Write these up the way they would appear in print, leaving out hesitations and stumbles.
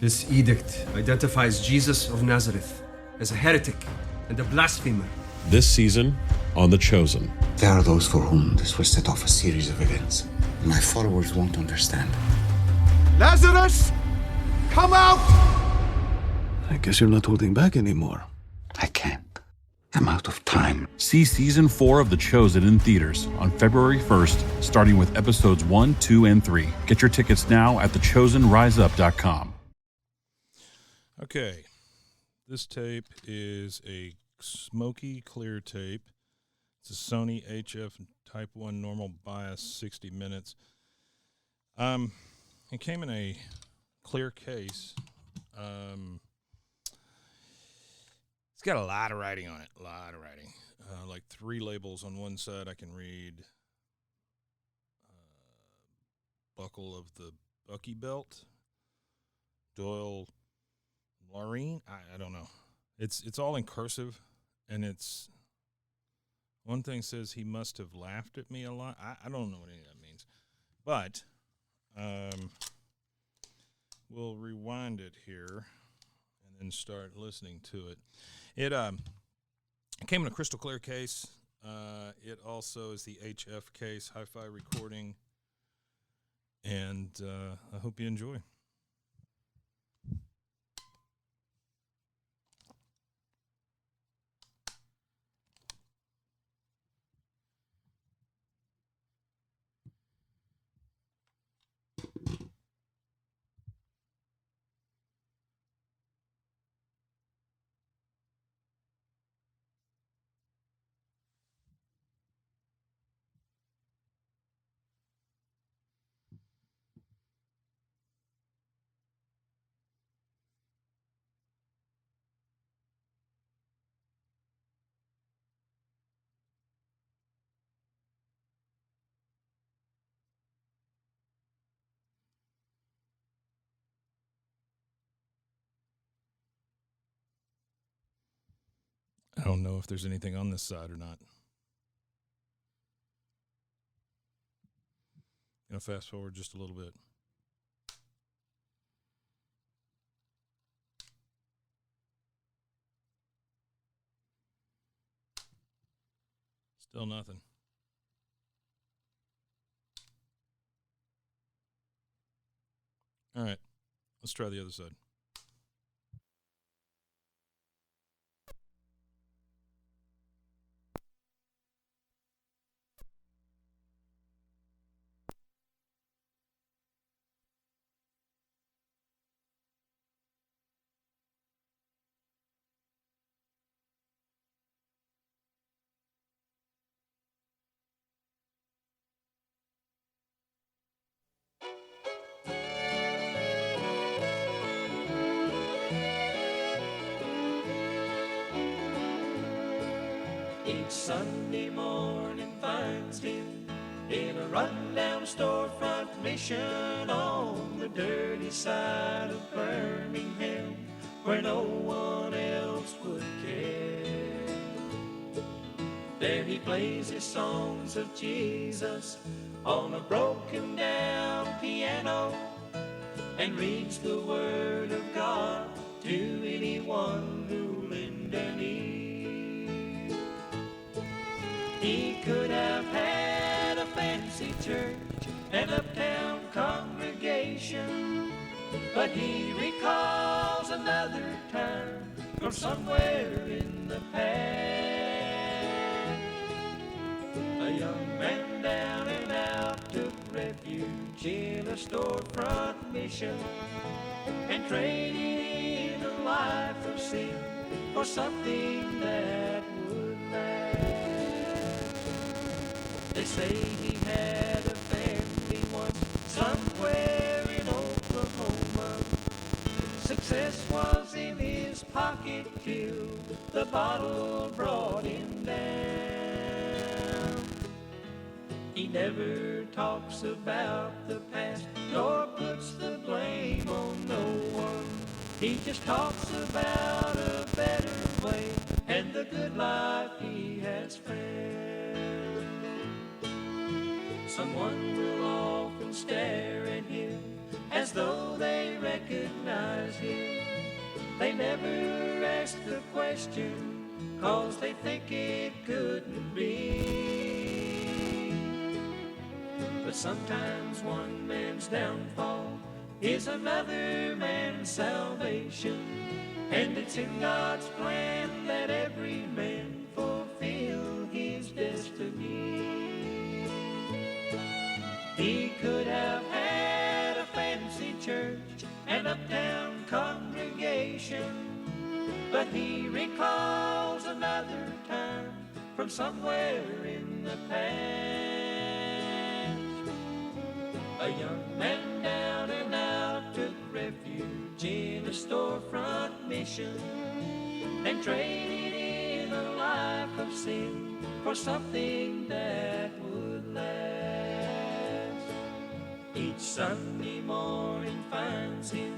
This edict identifies Jesus of Nazareth as a heretic and a blasphemer. This season on The Chosen. There are those for whom this will set off a series of events. My followers won't understand. Lazarus, come out! I guess you're not holding back anymore. I can't. I'm out of time. See Season 4 of The Chosen in theaters on February 1st, starting with episodes 1, 2, and 3. Get your tickets now at thechosenriseup.com. Okay, this tape is a Smokey clear tape. It's a Sony HF Type 1 normal bias, 60 minutes. It came in a clear case. It's got a lot of writing on it, like 3 labels on one side I can read. Buckle of the Buckie belt. Doyle Laureen, I don't know. It's all in cursive, and it's one thing says he must have laughed at me a lot. I don't know what any of that means, but we'll rewind it here and then start listening to it. It came in a crystal clear case. It also is the HF case, hi-fi recording, and I hope you enjoy. I don't know if there's anything on this side or not. Gonna fast forward just a little bit. Still nothing. All right, let's try the other side. Each Sunday morning finds him in a rundown storefront mission on the dirty side of Birmingham, where no one else would care. There he plays his songs of Jesus on a broken down piano and reads the Word of God to anyone who'll lend an ear. He could have had a fancy church and uptown congregation, but he recalls another time from somewhere in the past. A young man down and out took refuge in a storefront mission and traded in a life of sin for something that would last. They say he had a family once somewhere in Oklahoma. Success was in his pocket till the bottle brought him down. He never talks about the past nor puts the blame on no one. He just talks about a better way and the good life he has found. Someone will often stare at him as though they recognize him. They never ask the question, 'cause they think it couldn't be. But sometimes one man's downfall is another man's salvation, and it's in God's plan that every man fulfill his destiny. He could have had a fancy church and uptown congregation, but he recalls another time from somewhere in the past. A young man down and out took refuge in a storefront mission and traded in a life of sin for something that would last. Each Sunday morning finds him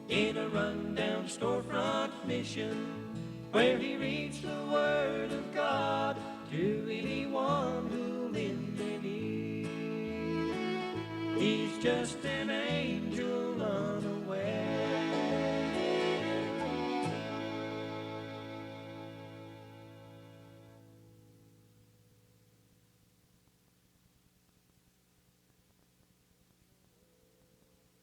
in a rundown storefront mission where he reads the Word of God to anyone who'll lend an ear. He's just an angel unaware.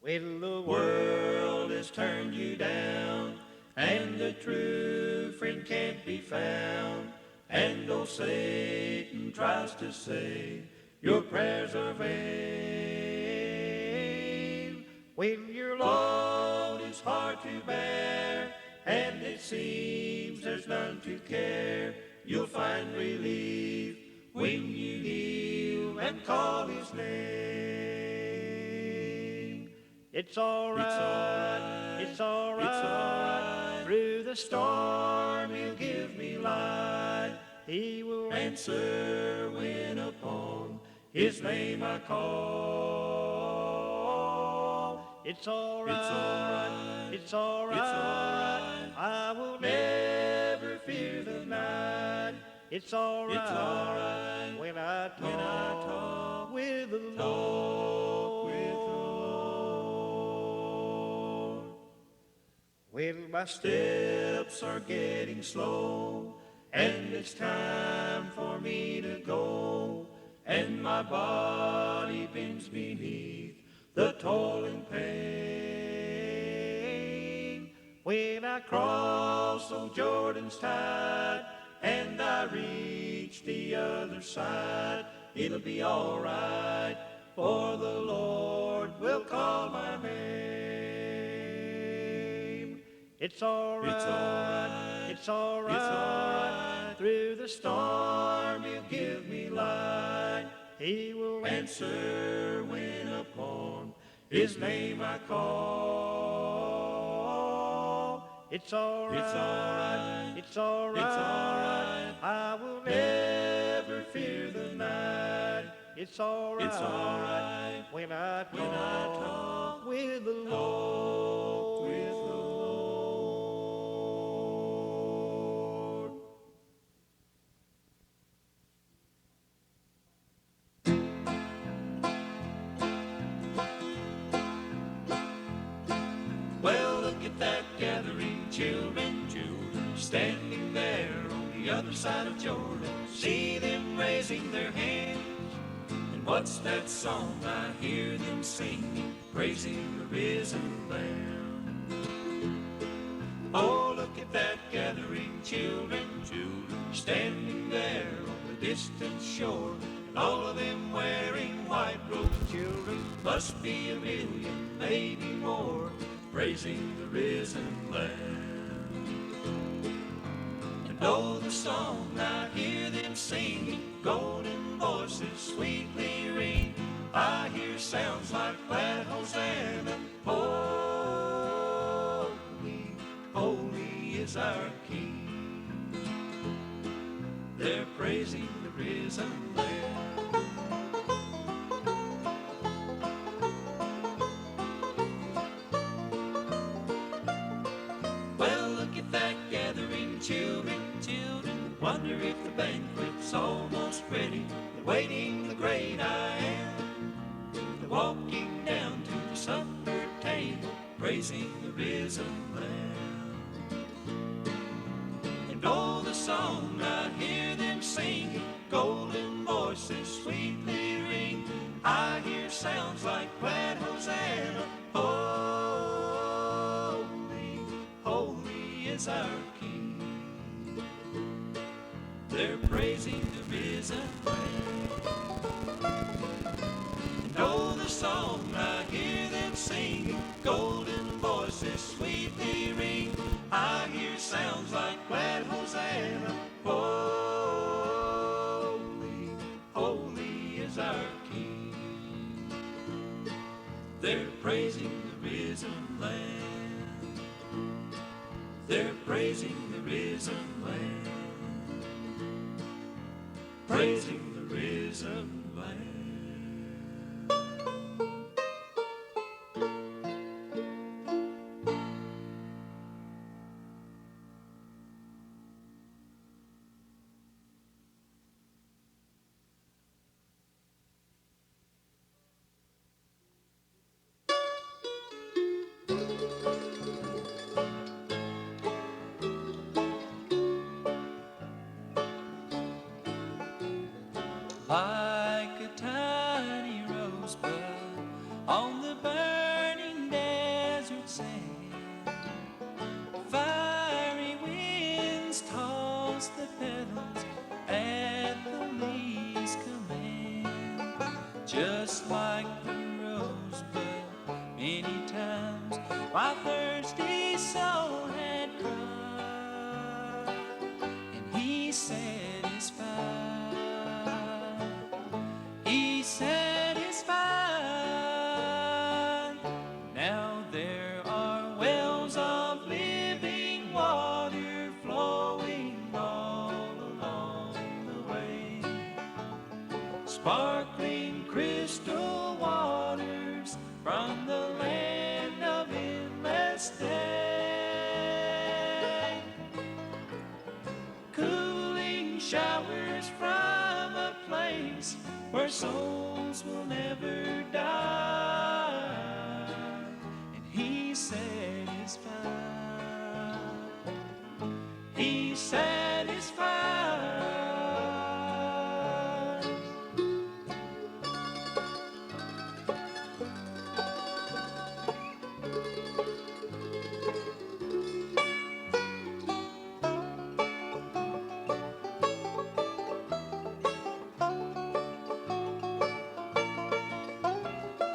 Well, the world has turned you down, and the true friend can't be found, and old Satan tries to say your prayers are vain. Well, your load is hard to bear, and it seems there's none to care. You'll find relief when you kneel and call his name. It's alright, it's alright, through the storm he'll give me light. He will answer when upon his name I call. It's alright, it's alright, I will never fear the night. It's alright, when I talk with the Lord. When my steps are getting slow and it's time for me to go, and my body bends beneath the toiling pain, when I cross old Jordan's tide and I reach the other side, it'll be alright, for the Lord will call my name. It's alright, it's alright, through the storm he'll give me light. He will answer when upon his name I call. It's alright, it's alright, I will never fear the night. It's alright, when I talk with the Lord. Well, look at that gathering, children, standing there on the other side of Jordan. See them raising their hands. And what's that song I hear them singing, praising the risen Lamb? Oh, look at that gathering, children, standing there on the distant shore. And all of them wearing white robes. Children must be a million, maybe more, praising the risen Lamb. And oh, the song I hear them singing, golden voices sweetly ring. I hear sounds like glad Hosanna. Holy, holy is our King. They're praising the risen Lamb. Children, wonder if the banquet's almost ready. They're waiting the great I am. They're walking down to the supper risen Lamb. And oh, the song I hear them sing, golden voices sweetly ring. I hear sounds like glad Hosanna. Holy, holy is our King. They're praising the risen Lamb. And oh, the song I hear them sing, golden voices sweetly ring. I hear sounds like glad Hosanna. Holy, holy is our King. They're praising the risen Lamb. They're praising the risen Lamb. Praising the risen Lamb. Like a tiny rosebud on the burning desert sand, fiery winds toss the petals at the least command. Just like the rosebud, many times my thirsty soul had cried, and he satisfied. He's satisfied. Now there are wells of living water flowing all along the way, sparkling crystal waters from the land of endless day, cooling showers from a place where souls will never die, and he's satisfied. He's satisfied.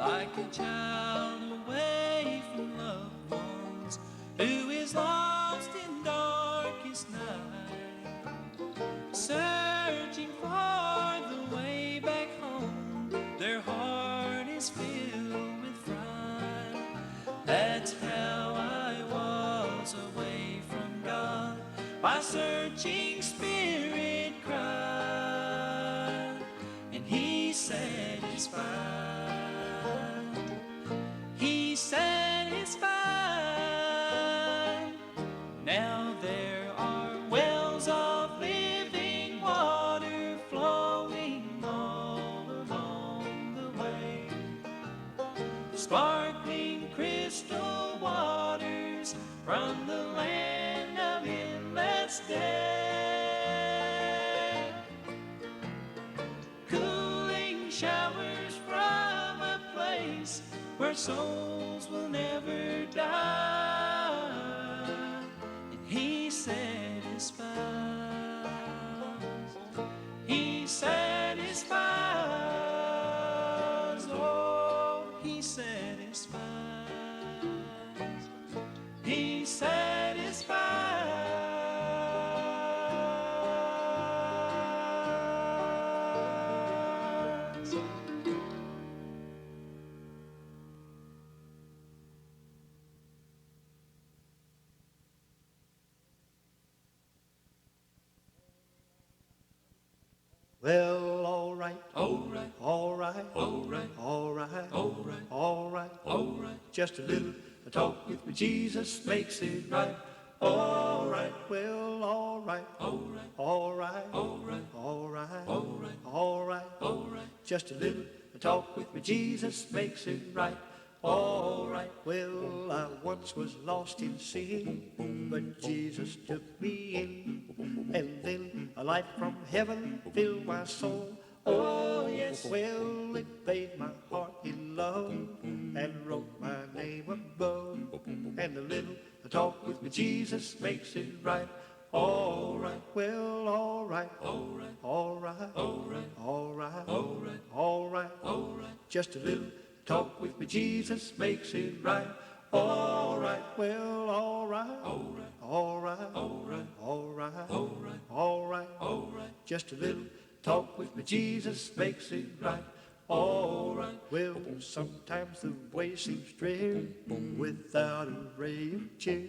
Like a child away from loved ones who is lost in darkest night, searching for the way back home, their heart is filled with fright. That's how I was away from God, my searching spirit cried, and he's satisfied. He's satisfied. Now there are wells of living water flowing all along the way, sparkling crystal waters from the land of endless day, cooling showers from a place where souls will never die, and he's satisfied. He satisfies. Oh, he satisfies. He satisfies. Well, all right, All right, all right, all right, all right, all right, all right, all right. just a little Talk with me, Jesus makes it right. All right, well, all right, all right, all right, all right, all right, all right, all right, all right. just a little Talk with me, Jesus makes it right. all right. Well, I once was lost in sin, but Jesus took me in. And then a light from heaven filled my soul. Oh, yes, well, it bathed my heart in love and wrote my name above. And a little talk with me, Jesus makes it right. All right, well, all right, all right, all right, all right, all right, all right, all right, all right. Just a little talk with me, Jesus makes it right. All right, well, all right, all right, all right, all right, all right, all right, all right, all right. Just a little talk with me, Jesus makes it right. All right, well, sometimes the way seems dreary without a ray of cheer.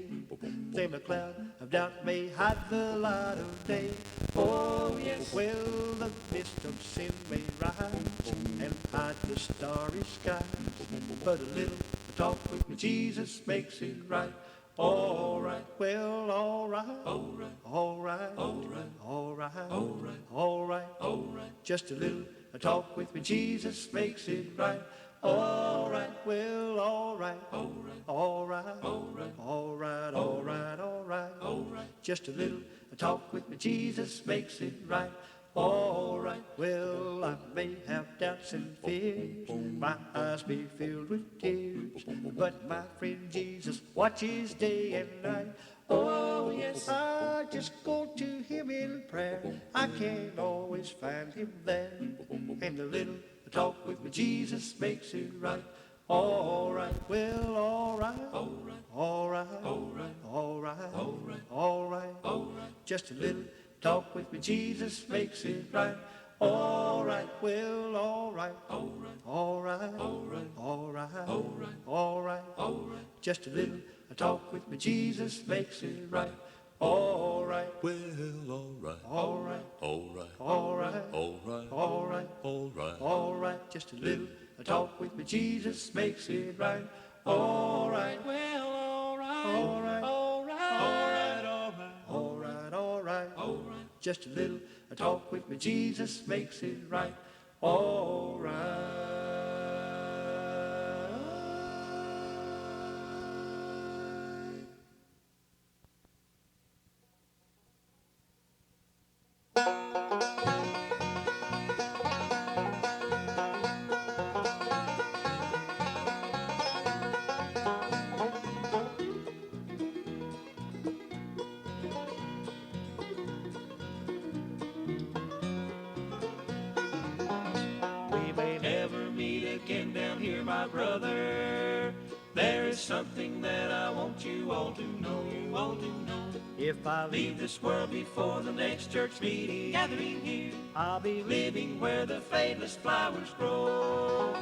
Then a cloud of doubt may hide the light of day. Oh, yes, well, the mist of sin may rise and hide the starry skies. But a little talk with me, Jesus makes it right. All right, well, all right, all right, all right, all right, all right, all right, all right, all right. Just a little talk with me, Jesus makes it right. All right, well, all right, all right, all right, all right, all right, all right, all right, all right. Just a little talk with me, Jesus makes it right. All right, well, I may have doubts and fears, my eyes be filled with tears, but my friend Jesus watches day and night. Oh, yes, I just go to him in prayer. I can't always find him there. And a little talk with me, Jesus makes it right. All right, well, all right, all right, all right, all right, all right, all right, all right, all right. Just a little talk with me, Jesus makes it right. All right, well, all right, all right, all right, all right, all right, all right, all right, all right. Just a little talk with me, Jesus makes it right. All right, well, all right, all right, all right, all right, all right, all right, all right, all right. Just a little talk with me, Jesus makes it right. All right, well, all right, all right, all right, all right, all right, all right, all right. Just a little talk with me, Jesus makes it right. All right. We may never meet again down here, my brother. There is something that I want you all to know, you all to know. If I Leave this world before the next church meeting gathering here, I'll be living where the fadeless flowers grow.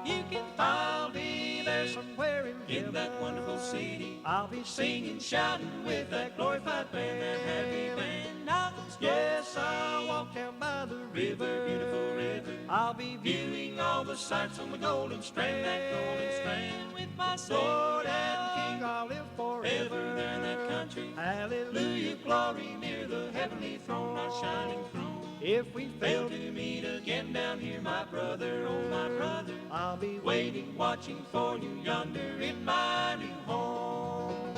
You can I'll be there somewhere in that wonderful city, I'll be singing, shouting with that glorified band, that happy band. I'll Yes, I'll walk down by the river, beautiful river. I'll be Viewing all the sights on the golden strand, that golden strand, with my Lord Savior and King, I'll live ever forever. there in that country. Hallelujah. Glory near the heavenly throne, our shining throne. If we Fail fail, to meet again down here, my brother, oh my brother, I'll be waiting, watching for you yonder in my new home.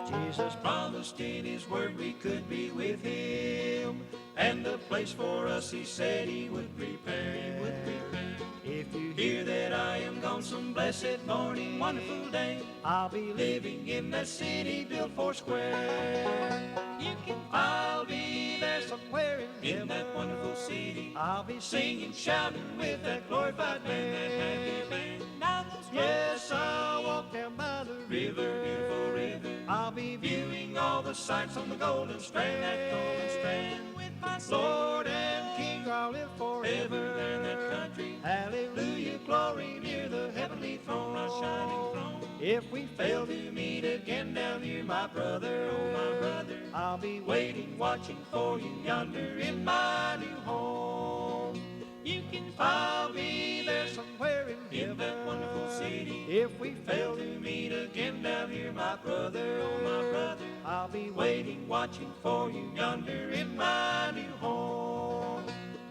Jesus Promised in his word we could be with him, and the place for us he said he would prepare, he would prepare. If you Hear that I am gone some blessed morning, wonderful day, I'll be living in that city built four square. You can I'll be there somewhere in that wonderful city, I'll be singing, shouting with that glorified band, that happy band. Now those Yes, I'll walk down by the river, beautiful river, I'll be viewing all the sights on the golden strand, that golden strand, with my Lord and King, I'll live ever forever. there in that country. Hallelujah. Glory near the heavenly throne, our shining throne. If we Fail fail, to meet again down here, my brother, oh my brother, I'll be waiting, watching for you yonder in my new home. You can I'll be there somewhere in that wonderful city. If we fail to meet again down here, my brother, oh my brother, I'll be waiting, watching for you yonder in my new home.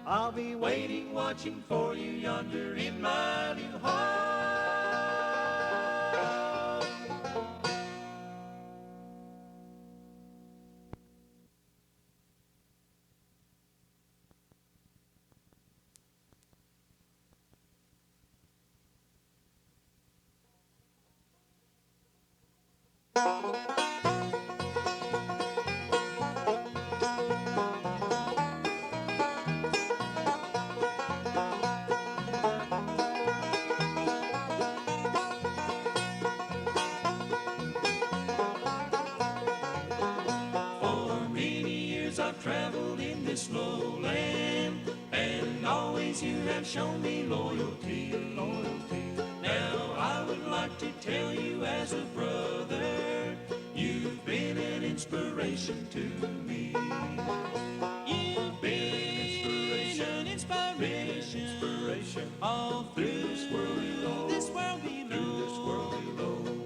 I'll be waiting, watching for you yonder in my new home. I've traveled in this lowland, and always you have shown me loyalty. Now I would like to tell you as a brother, you've been an inspiration to me. You've been an inspiration all through this world below.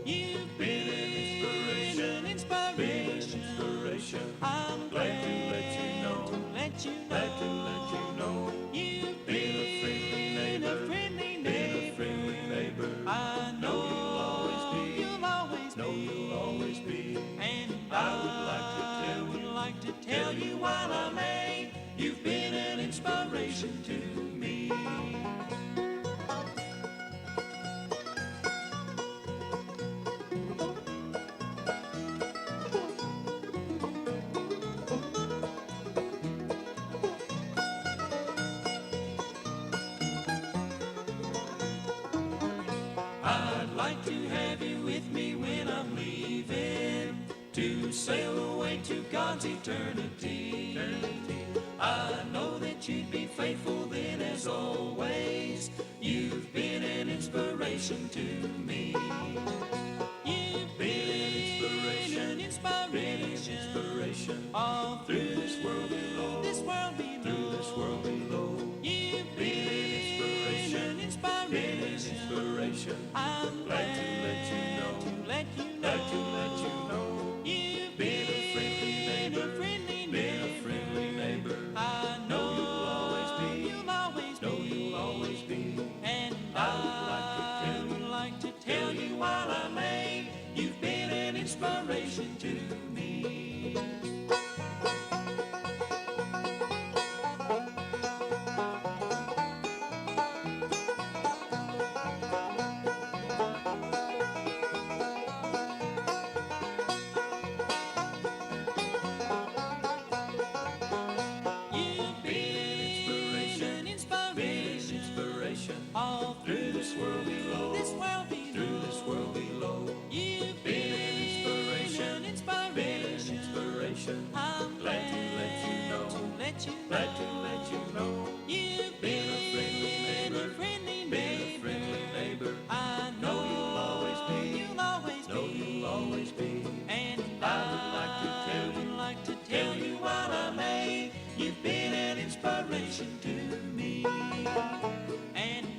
You've been an inspiration. I'm glad to let you know you've been a friendly neighbor. I know you'll always be. And I would like to tell you while I may, you've been an inspiration to me. To sail away to God's eternity. I know that you'd be faithful then as always. You've been an inspiration to me. You've been an inspiration all through this world below. You've been an inspiration. I'm glad to let you know. You've been a friendly neighbor. I know you'll always be. And I would like to tell you while I may, you've been an inspiration to me. All through this world below. You've been an inspiration. I'm glad to let you know. You've been a friendly neighbor. I know you'll always be. And I would like to tell you while I may, you've been an inspiration to me.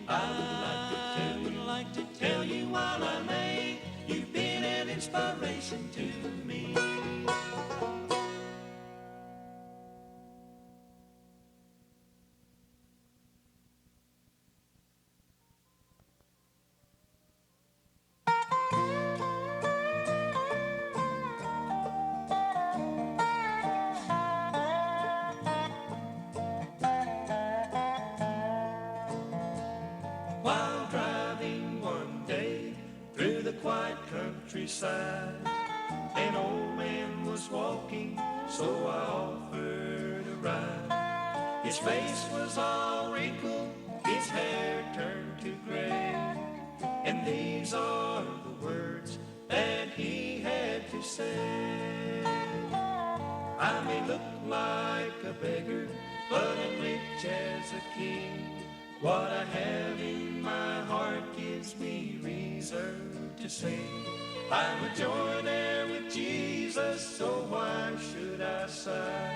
I would like to tell you while I may, you've been an inspiration to me. While driving one day through the quiet countryside, an old man was walking, so I offered a ride. His face was all wrinkled, his hair turned to gray, and these are the words that he had to say. I may look like a beggar, but I'm rich as a king. What I have in my heart gives me reason to sing. I'm a joint heir with Jesus, so why should I sigh?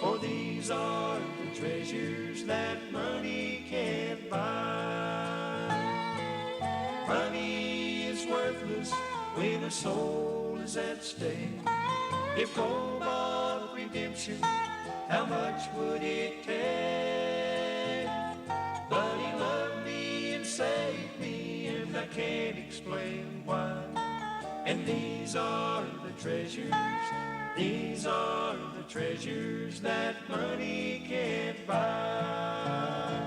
For these These are the treasures that money can't buy. Money is worthless when a soul is at stake. If gold bought redemption, how much would it take? But he loved me and saved me, and I can't explain why. And these are the treasures, these are the treasures that money can't buy.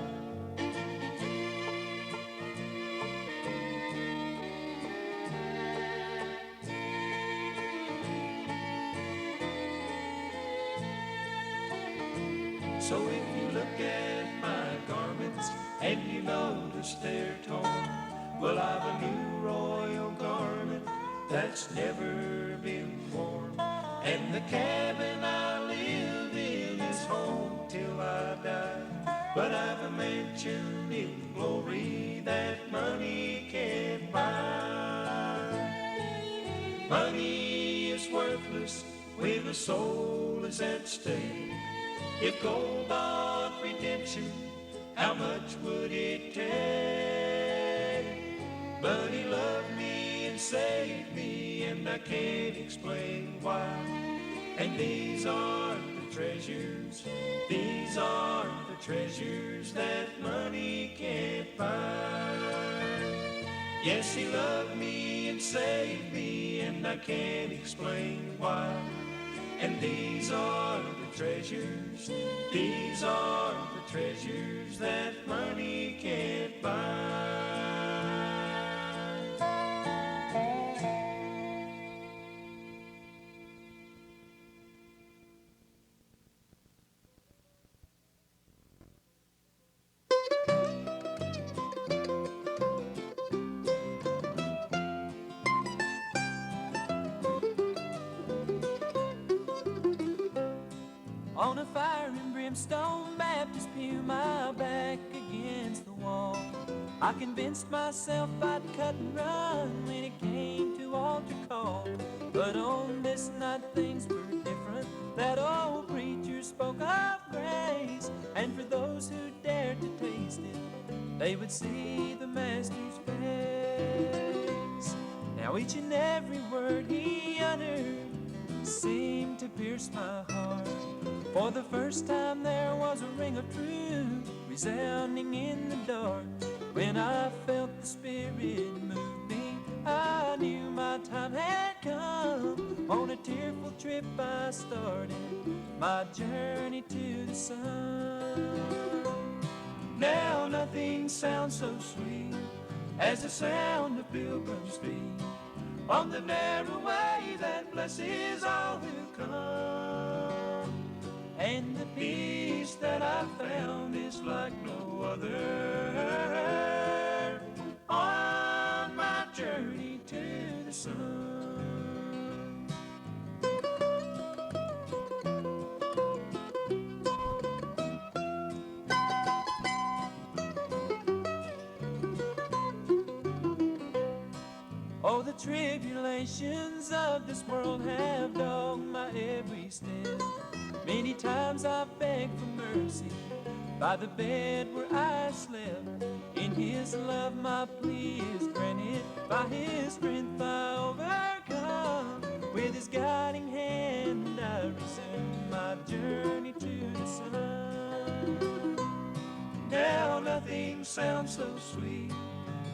So if you look at my garments and you notice they're torn, well, I've a new royal garment that's never been worn. And the cabin I live in is home till I die. But I've a mansion in glory that money can't buy. Money is worthless when a soul is at stake. If gold bought redemption, how much would it take? But he loved me and saved me, and I can't explain why. And these are the treasures, these are the treasures that money can't buy. Yes, he loved me and saved me, and I can't explain why. And these are the treasures, these are the treasures that money can't buy. On a fire and brimstone Baptist pew, my back against the wall, I convinced myself I'd cut and run when it came to altar call. But on this night things were different. That old preacher spoke of grace, and for those who dared to taste it, they would see the Master's face. Now each and every word he uttered seemed to pierce my heart. For the first time there was a ring of truth resounding in the dark. When I felt the Spirit move me, I knew my time had come. On a tearful trip I started my journey to the sun. Now nothing sounds so sweet as the sound of pilgrims' feet on the narrow way that blesses all who come. And the peace that I found is like no other on my journey to the sun. Oh, the tribulations of this world have dogged my every step. Many times I've begged for mercy by the bed where I slept. In His love my plea is granted, by His strength I overcome. With His guiding hand I resume my journey to the sun. Now nothing sounds so sweet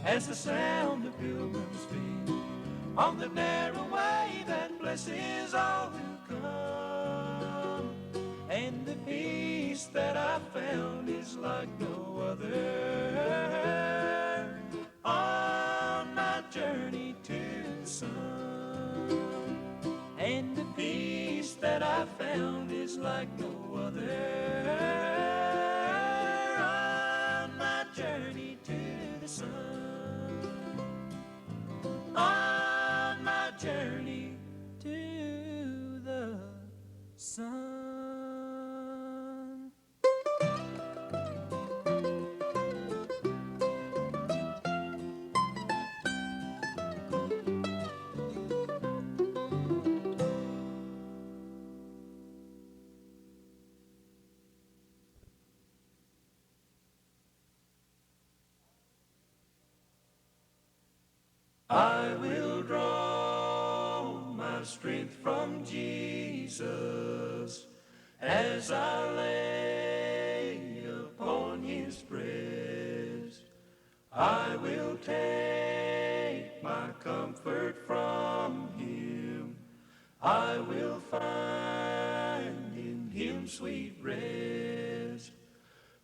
as the sound of pilgrims' feet on the narrow way that blesses all who come. And the peace that I found is like no other on my journey to the sun. And the peace that I found is like no other on my journey to the sun. On my journey to the sun. I will draw my strength from Jesus as I lay upon his breast. I will take my comfort from him. I will find in him sweet rest.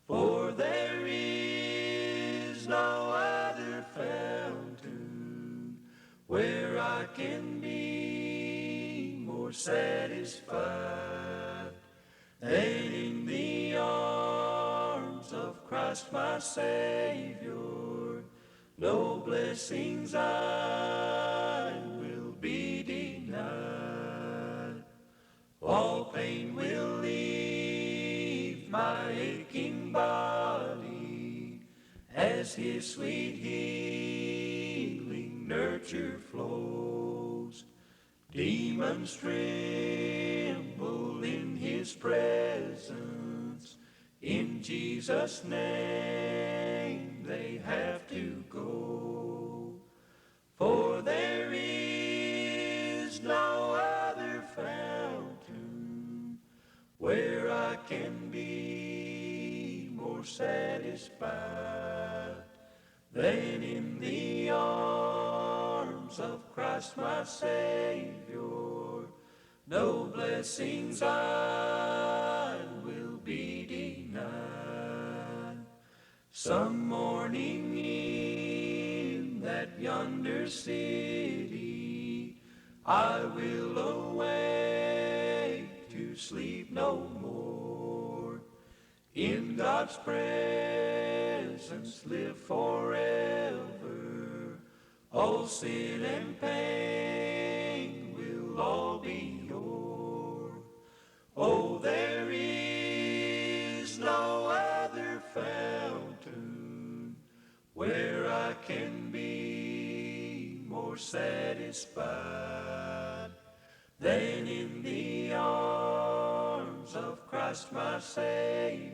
For there is no other fountain where I can be more satisfied than in the arms of Christ my Savior. No blessings I will be denied. All pain will leave my aching body as his sweet healing nurture flows. Demons tremble in his presence. In Jesus' name they have to go. For there is no other fountain where I can be more satisfied than in the arms of Christ my Savior. No blessings I will be denied. Some morning in that yonder city I will awake to sleep no more. In God's presence live forever. All sin and pain will all be yours. Oh, there is no other fountain where I can be more satisfied than in the arms of Christ my Savior.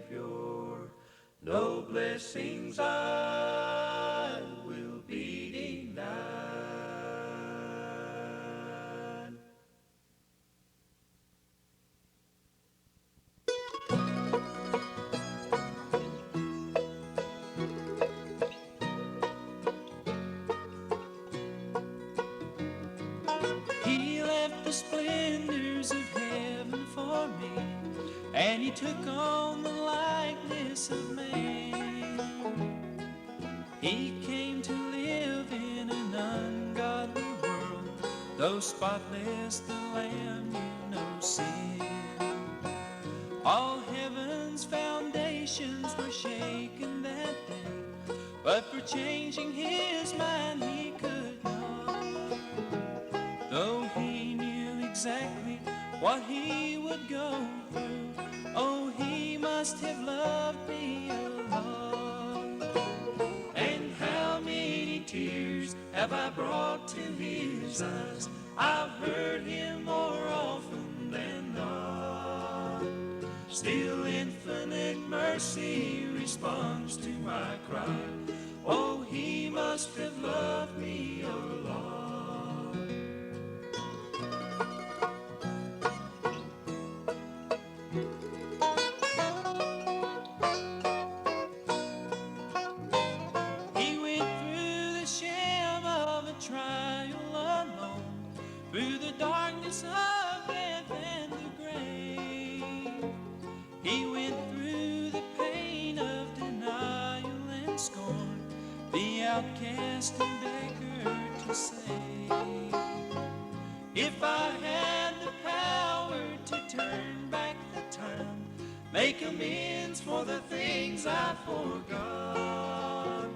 No blessings I will be denied. He left the splendors of heaven for me, and he took on the likeness of man. He came to live in an ungodly world, though spotless the Lamb knew no sin. All heaven's foundations were shaken that day, but for changing his mind he could not. Though he knew exactly what he would go through, oh, he must have loved me a lot. And how many tears have I brought to his eyes? I've heard him more often than not. Still infinite mercy responds to my cry. Oh, he must have loved me a lot. He went through the sham of a trial alone, through the darkness of death and the grave. He went through the pain of denial and scorn, the outcast and beggar to save. If I had the power to turn back the time, make amends for the things I forgot,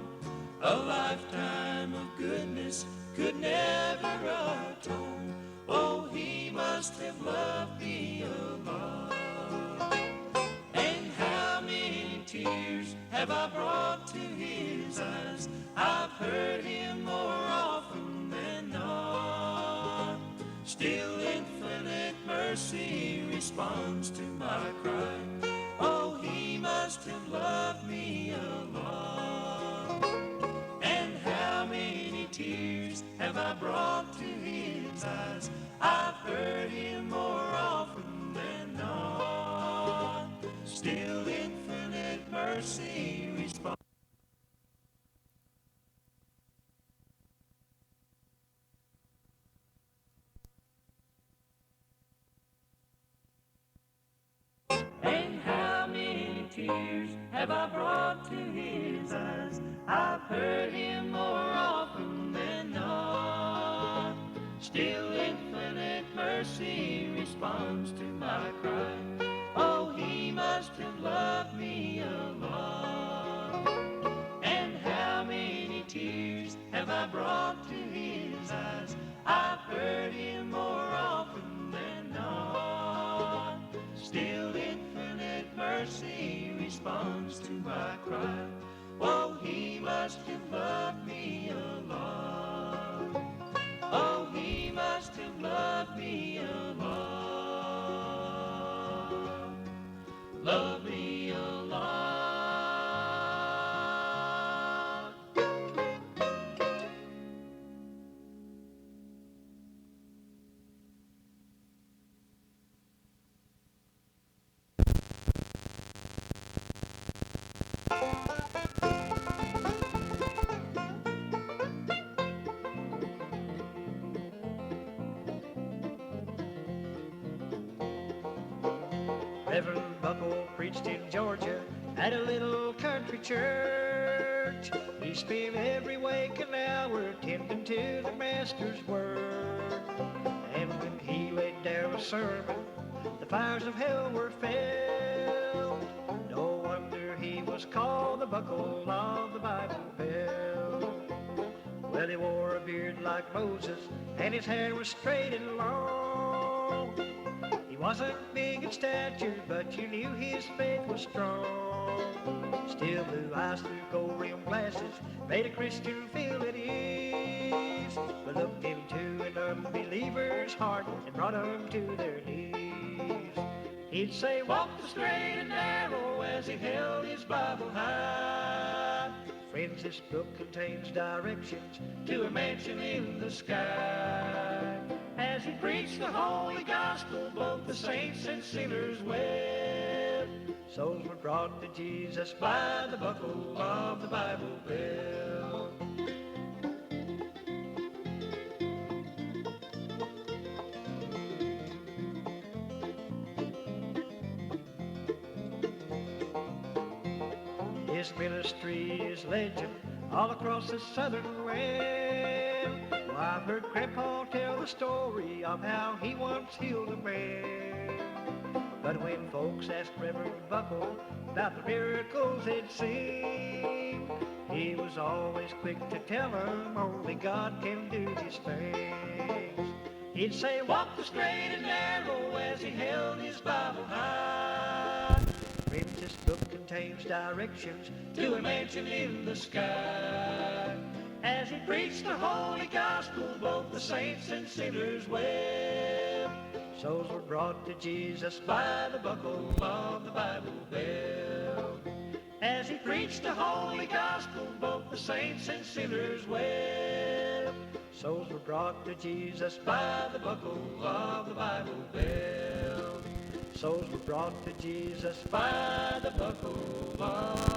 a lifetime of goodness could never atone. Oh, he must have loved me a lot. And how many tears have I brought to his eyes? I've heard him more often than not. Still infinite mercy responds to my cry. Oh, he must have loved me a lot. And how many tears have brought to his eyes? I've heard him more often than not. Still infinite mercy responds. And how many tears have I brought to his eyes? I've heard him more often than not. Still infinite mercy responds to my cry. Oh, he must have loved me a lot. And how many tears have I brought to his eyes? I've heard him more often than not. Still infinite mercy responds to my cry. Oh, he must have loved me a lot. Oh, he must have loved me a lot. Love me a lot. Reverend Buckle preached in Georgia at a little country church. He spent every waking hour tending to the Master's word. And when he laid down a sermon, the fires of hell were felt. No wonder he was called the Buckle of the Bible Belt. Well, he wore a beard like Moses, and his hair was straight and long. He wasn't big in stature, but you knew his faith was strong. Still, blue eyes through gold-rimmed glasses made a Christian feel at ease, but looked into an unbeliever's heart and brought them to their knees. He'd say, walk the straight and narrow, as he held his Bible high. Friends, this book contains directions to a mansion in the sky. As he preached the holy gospel, both the saints and sinners wept. Souls were brought to Jesus by the buckle of the Bible belt. His ministry is legend all across the southern land. Well, I've heard Grandpa tell the story of how he once healed a man. But when folks asked Reverend Buckle about the miracles they'd seen, he was always quick to tell them only God can do these things. He'd say, walk the straight and narrow, as he held his Bible high. Friends, this book contains directions to a mansion in the sky. As he preached the holy gospel, both the saints and sinners wept. Souls were brought to Jesus by the buckle of the Bible belt. As he preached the holy gospel, both the saints and sinners wept. Souls were brought to Jesus by the buckle of the Bible belt. Souls were brought to Jesus by the buckle of